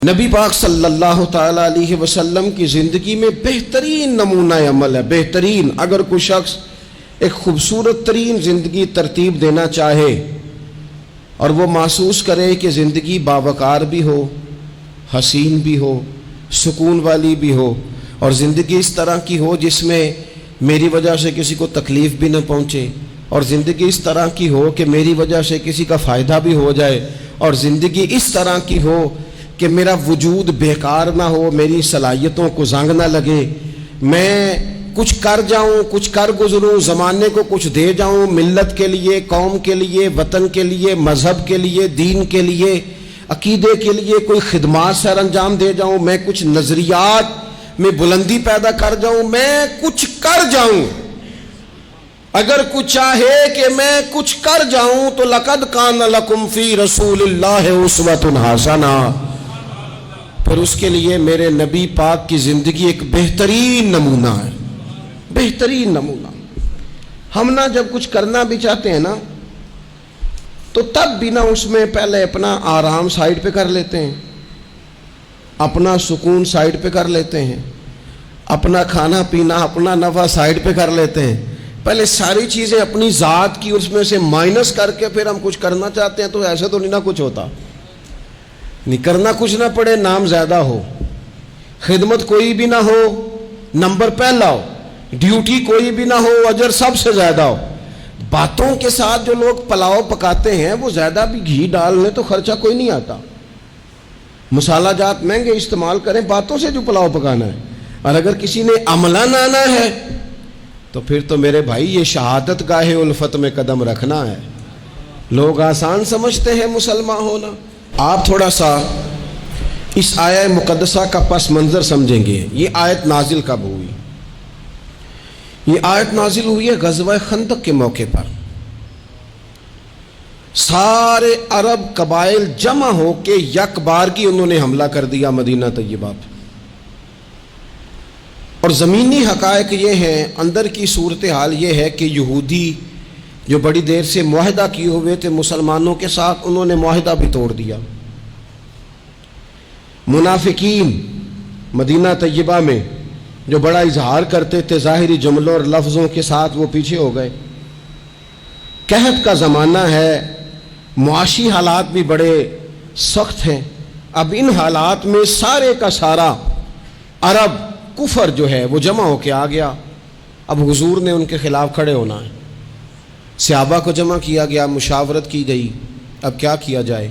نبی پاک صلی اللہ تعالی علیہ وسلم کی زندگی میں بہترین نمونہ عمل ہے. بہترین. اگر کوئی شخص ایک خوبصورت ترین زندگی ترتیب دینا چاہے اور وہ محسوس کرے کہ زندگی باوقار بھی ہو، حسین بھی ہو، سکون والی بھی ہو، اور زندگی اس طرح کی ہو جس میں میری وجہ سے کسی کو تکلیف بھی نہ پہنچے، اور زندگی اس طرح کی ہو کہ میری وجہ سے کسی کا فائدہ بھی ہو جائے، اور زندگی اس طرح کی ہو کہ میرا وجود بیکار نہ ہو، میری صلاحیتوں کو زنگ نہ لگے، میں کچھ کر جاؤں، کچھ کر گزروں، زمانے کو کچھ دے جاؤں، ملت کے لیے، قوم کے لیے، وطن کے لیے، مذہب کے لیے، دین کے لیے، عقیدے کے لیے کوئی خدمات سر انجام دے جاؤں، میں کچھ نظریات میں بلندی پیدا کر جاؤں، میں کچھ کر جاؤں. اگر کچھ چاہے کہ میں کچھ کر جاؤں تو لقد کان لکم فی رسول اللہ اسوۃ حسنہ، پھر اس کے لیے میرے نبی پاک کی زندگی ایک بہترین نمونہ ہے. بہترین نمونہ. ہم نہ جب کچھ کرنا بھی چاہتے ہیں نا تو تب بھی نہ اس میں پہلے اپنا آرام سائیڈ پہ کر لیتے ہیں، اپنا سکون سائیڈ پہ کر لیتے ہیں، اپنا کھانا پینا، اپنا نفع سائیڈ پہ کر لیتے ہیں. پہلے ساری چیزیں اپنی ذات کی اس میں سے مائنس کر کے پھر ہم کچھ کرنا چاہتے ہیں. تو ایسے تو نہیں نہ کچھ ہوتا، نہیں کرنا کچھ نہ پڑے، نام زیادہ ہو، خدمت کوئی بھی نہ ہو، نمبر پہلا ہو، ڈیوٹی کوئی بھی نہ ہو، اجر سب سے زیادہ ہو. باتوں کے ساتھ جو لوگ پلاؤ پکاتے ہیں وہ زیادہ بھی گھی ڈال لیں تو خرچہ کوئی نہیں آتا. مسالہ جات مہنگے استعمال کریں، باتوں سے جو پلاؤ پکانا ہے. اور اگر کسی نے عملاً آنا ہے تو پھر تو میرے بھائی یہ شہادت گاہ الفت میں قدم رکھنا ہے. لوگ آسان سمجھتے ہیں مسلمان ہونا. آپ تھوڑا سا اس آیہ مقدسہ کا پس منظر سمجھیں گے. یہ آیت نازل کب ہوئی؟ یہ آیت نازل ہوئی ہے غزوہ خندق کے موقع پر. سارے عرب قبائل جمع ہو کے یک بارگی انہوں نے حملہ کر دیا مدینہ طیبہ پہ. اور زمینی حقائق یہ ہیں، اندر کی صورتحال یہ ہے کہ یہودی جو بڑی دیر سے معاہدہ کیے ہوئے تھے مسلمانوں کے ساتھ، انہوں نے معاہدہ بھی توڑ دیا. منافقین مدینہ طیبہ میں جو بڑا اظہار کرتے تھے ظاہری جملوں اور لفظوں کے ساتھ، وہ پیچھے ہو گئے. قحط کا زمانہ ہے، معاشی حالات بھی بڑے سخت ہیں. اب ان حالات میں سارے کا سارا عرب کفر جو ہے وہ جمع ہو کے آ گیا. اب حضور نے ان کے خلاف کھڑے ہونا ہے. صحابہ کو جمع کیا گیا، مشاورت کی گئی اب کیا کیا جائے.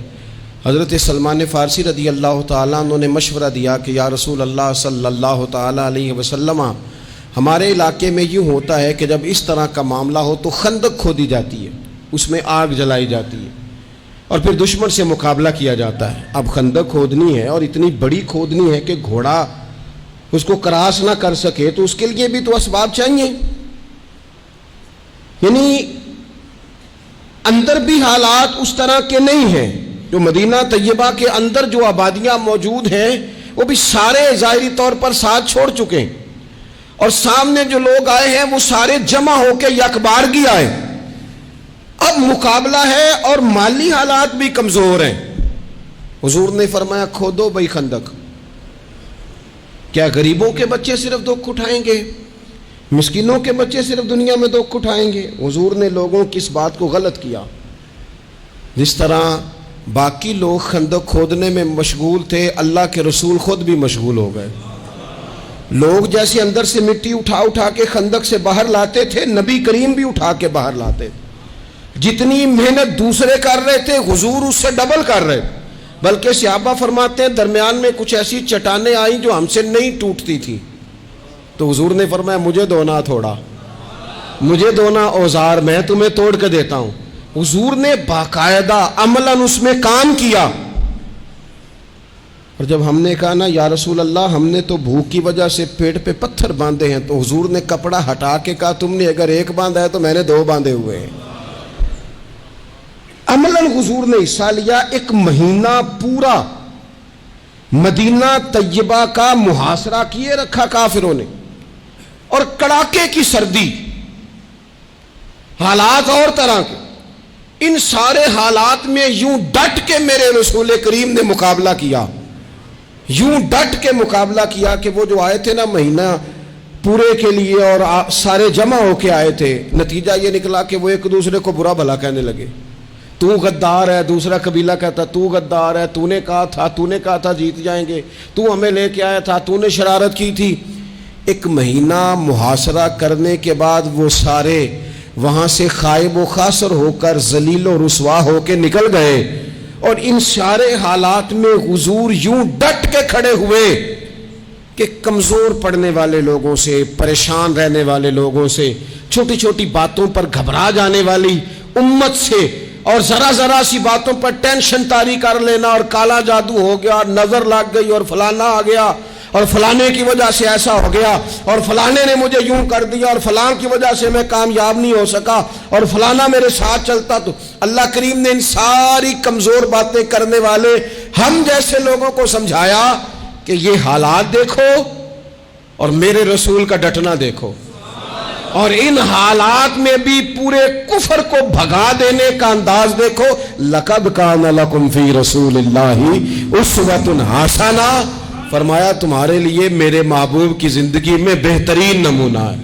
حضرت سلمان فارسی رضی اللہ تعالیٰ انہوں نے مشورہ دیا کہ یا رسول اللہ صلی اللہ تعالیٰ علیہ وسلم، ہمارے علاقے میں یوں ہوتا ہے کہ جب اس طرح کا معاملہ ہو تو خندق کھودی جاتی ہے، اس میں آگ جلائی جاتی ہے اور پھر دشمن سے مقابلہ کیا جاتا ہے. اب خندق کھودنی ہے اور اتنی بڑی کھودنی ہے کہ گھوڑا اس کو کراس نہ کر سکے، تو اس کے لیے بھی تو اسباب چاہیے. یعنی اندر بھی حالات اس طرح کے نہیں ہیں. جو مدینہ طیبہ کے اندر جو آبادیاں موجود ہیں وہ بھی سارے ظاہری طور پر ساتھ چھوڑ چکے ہیں، اور سامنے جو لوگ آئے ہیں وہ سارے جمع ہو کے یکبارگی آئے. اب مقابلہ ہے اور مالی حالات بھی کمزور ہیں. حضور نے فرمایا کھودو بھائی خندق. کیا غریبوں کے بچے صرف دکھ اٹھائیں گے؟ مسکینوں کے بچے صرف دنیا میں دکھ اٹھائیں گے؟ حضور نے لوگوں کی اس بات کو غلط کیا. جس طرح باقی لوگ خندق کھودنے میں مشغول تھے، اللہ کے رسول خود بھی مشغول ہو گئے. لوگ جیسے اندر سے مٹی اٹھا اٹھا کے خندق سے باہر لاتے تھے، نبی کریم بھی اٹھا کے باہر لاتے. جتنی محنت دوسرے کر رہے تھے حضور اس سے ڈبل کر رہے. بلکہ صحابہ فرماتے ہیں درمیان میں کچھ ایسی چٹانیں آئیں جو ہم سے نہیں ٹوٹتی تھی، تو حضور نے فرمایا مجھے دونا تھوڑا، مجھے دونا اوزار، میں تمہیں توڑ کے دیتا ہوں. حضور نے باقاعدہ عملاً اس میں کام کیا. اور جب ہم نے کہا نا یا رسول اللہ ہم نے تو بھوک کی وجہ سے پیٹ پہ پتھر باندھے ہیں، تو حضور نے کپڑا ہٹا کے کہا تم نے اگر ایک باندھا ہے تو میں نے 2 باندھے ہوئے ہیں. عملاً حضور نے حصہ لیا. 1 مہینہ پورا مدینہ طیبہ کا محاصرہ کیے رکھا کافروں نے، اور کڑاکے کی سردی، حالات اور طرح کے. ان سارے حالات میں یوں ڈٹ کے میرے رسول کریم نے مقابلہ کیا. یوں ڈٹ کے مقابلہ کیا کہ وہ جو آئے تھے نا مہینہ پورے کے لیے اور سارے جمع ہو کے آئے تھے، نتیجہ یہ نکلا کہ وہ ایک دوسرے کو برا بھلا کہنے لگے. تو غدار ہے، دوسرا قبیلہ کہتا تو غدار ہے، تو نے کہا تھا جیت جائیں گے، تو ہمیں لے کے آیا تھا، تو نے شرارت کی تھی. ایک مہینہ محاصرہ کرنے کے بعد وہ سارے وہاں سے خائب و خاسر ہو کر ذلیل و رسوا ہو کے نکل گئے. اور ان سارے حالات میں حضور یوں ڈٹ کے کھڑے ہوئے کہ کمزور پڑنے والے لوگوں سے، پریشان رہنے والے لوگوں سے، چھوٹی چھوٹی باتوں پر گھبرا جانے والی امت سے، اور ذرا سی باتوں پر ٹینشن طاری کر لینا اور کالا جادو ہو گیا، نظر لگ گئی اور فلانا آ گیا اور فلانے کی وجہ سے ایسا ہو گیا اور فلانے نے مجھے یوں کر دیا اور فلان کی وجہ سے میں کامیاب نہیں ہو سکا اور فلانا میرے ساتھ چلتا. تو اللہ کریم نے ان ساری کمزور باتیں کرنے والے ہم جیسے لوگوں کو سمجھایا کہ یہ حالات دیکھو اور میرے رسول کا ڈٹنا دیکھو، اور ان حالات میں بھی پورے کفر کو بھگا دینے کا انداز دیکھو. لَقَدْ كَانَ لَكُمْ فِي رَسُولِ اللَّهِ أُسْوَةٌ حَسَنَةٌ، فرمایا تمہارے لیے میرے محبوب کی زندگی میں بہترین نمونہ ہے.